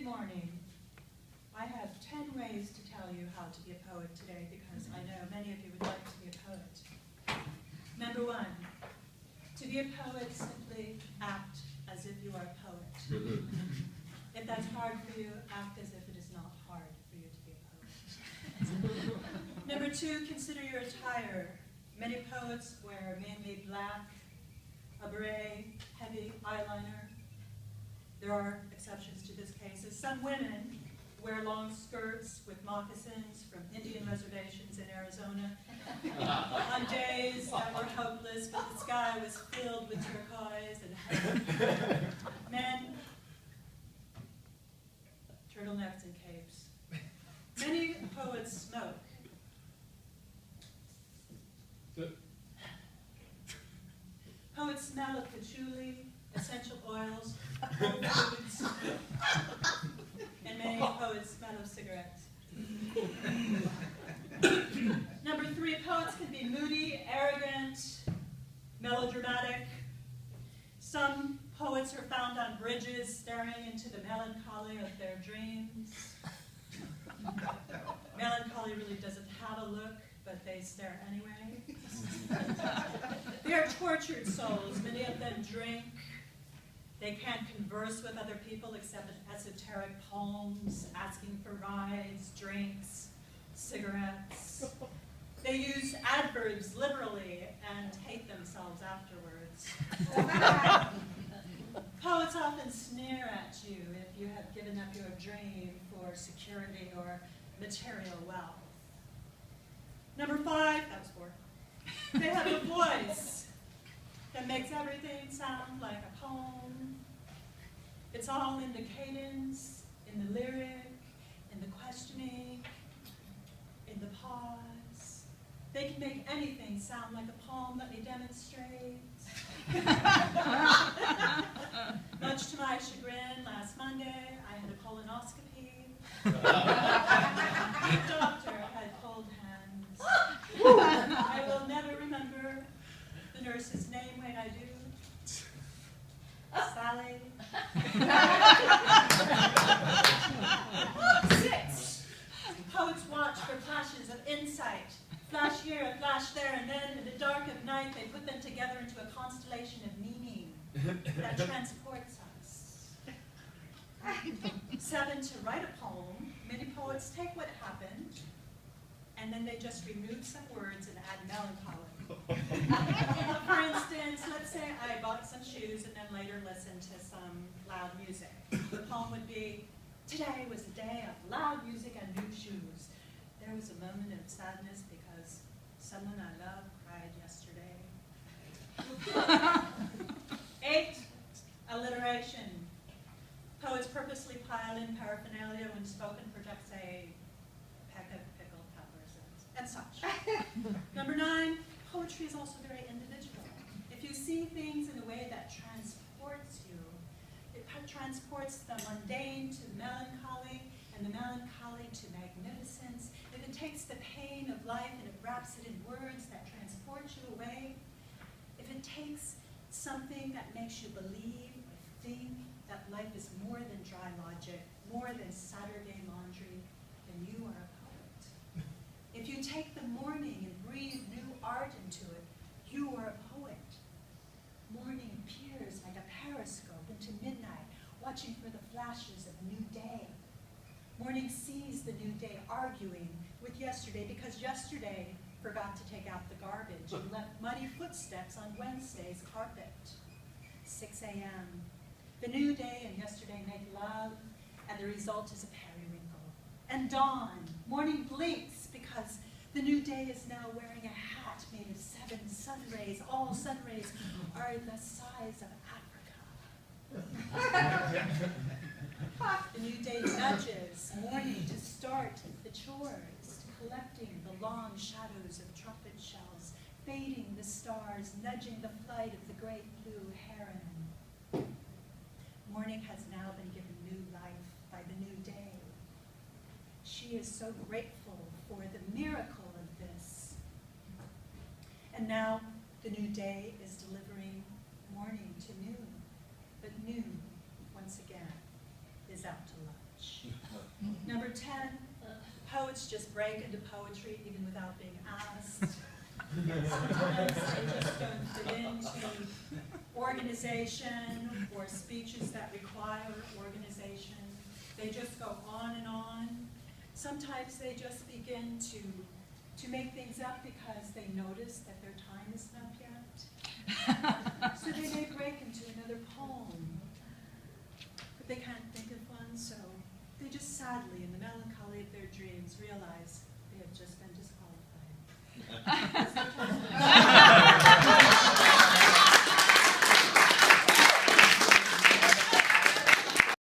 morning. I have 10 ways to tell you how to be a poet today because I know many of you would like to be a poet. Number one, to be a poet, simply act as if you are a poet. If that's hard for you, act as if it is not hard for you to be a poet. Number two, consider your attire. Many poets wear mainly black, a beret, heavy eyeliner. There are exceptions to this case. Some women wear long skirts with moccasins from Indian reservations in Arizona on days that were hopeless, but the sky was filled with turquoise and men, turtlenecks and capes. Many poets smoke. Poets smell of patchouli, essential oils, whole foods, and many poets smell of cigarettes. Number three, poets can be moody, arrogant, melodramatic. Some poets are found on bridges staring into the melancholy of their dreams. Melancholy really doesn't have a look, but they stare anyway. They are tortured souls. Many of them drink. They can't converse with other people except in esoteric poems, asking for rides, drinks, cigarettes. They use adverbs literally and hate themselves afterwards. Poets often sneer at you if you have given up your dream for security or material wealth. Number five, that was four. They have a voice that makes everything sound like a poem. It's all in the cadence, in the lyric, in the questioning, in the pause. They can make anything sound like a poem. Let me demonstrate. Much to my chagrin, last Monday, I had a colonoscopy. The doctor had cold hands. I will never remember the nurse's name when I do. Sally. 6. Poets watch for flashes of insight. Flash here, a flash there, and then in the dark of night they put them together into a constellation of meaning that transports us. 7, to write a poem. Many poets take what happened and then they just remove some words and add melancholy. For instance, let's say I bought some shoes and then later listened to some loud music. The poem would be, today was a day of loud music and new shoes. There was a moment of sadness because someone I love cried yesterday. 8, alliteration. Poets purposely pile in paraphernalia when spoken for just a peck of pickled peppers and such. Number 9, poetry is also very individual. If you see things in a way that transports you, it transports the mundane to melancholy, and the melancholy to magnificence. If it takes the pain of life and it wraps it in words that transport you away, if it takes something that makes you believe or think that life is more than dry logic, more than Saturday laundry, then you are a poet. If you take the morning and breathe new art into it, you are a poet. Morning peers like a periscope into midnight, watching for the flashes of new day. Morning sees the new day arguing with yesterday because yesterday forgot to take out the garbage and left muddy footsteps on Wednesday's carpet. 6 a.m. The new day and yesterday make love, and the result is a periwinkle. And dawn, morning blinks because the new day is now wearing a hat made of 7 sun rays. All sun rays are the size of Africa. The new day nudges morning to start the chores, collecting the long shadows of trumpet shells, fading the stars, nudging the flight of the great blue heron. Morning has now been given new life by the new day. She is so grateful for the miracle of this. And now the new day is delivering morning to noon, but noon, once again, is out to lunch. much. Number 10, poets just break into poetry even without being asked. Sometimes they just don't fit into organization or speeches that require organization. They just go on and on. Sometimes they just begin to make things up because they notice that their time is not yet. So they may break into another poem, but they can't think of one, so they just sadly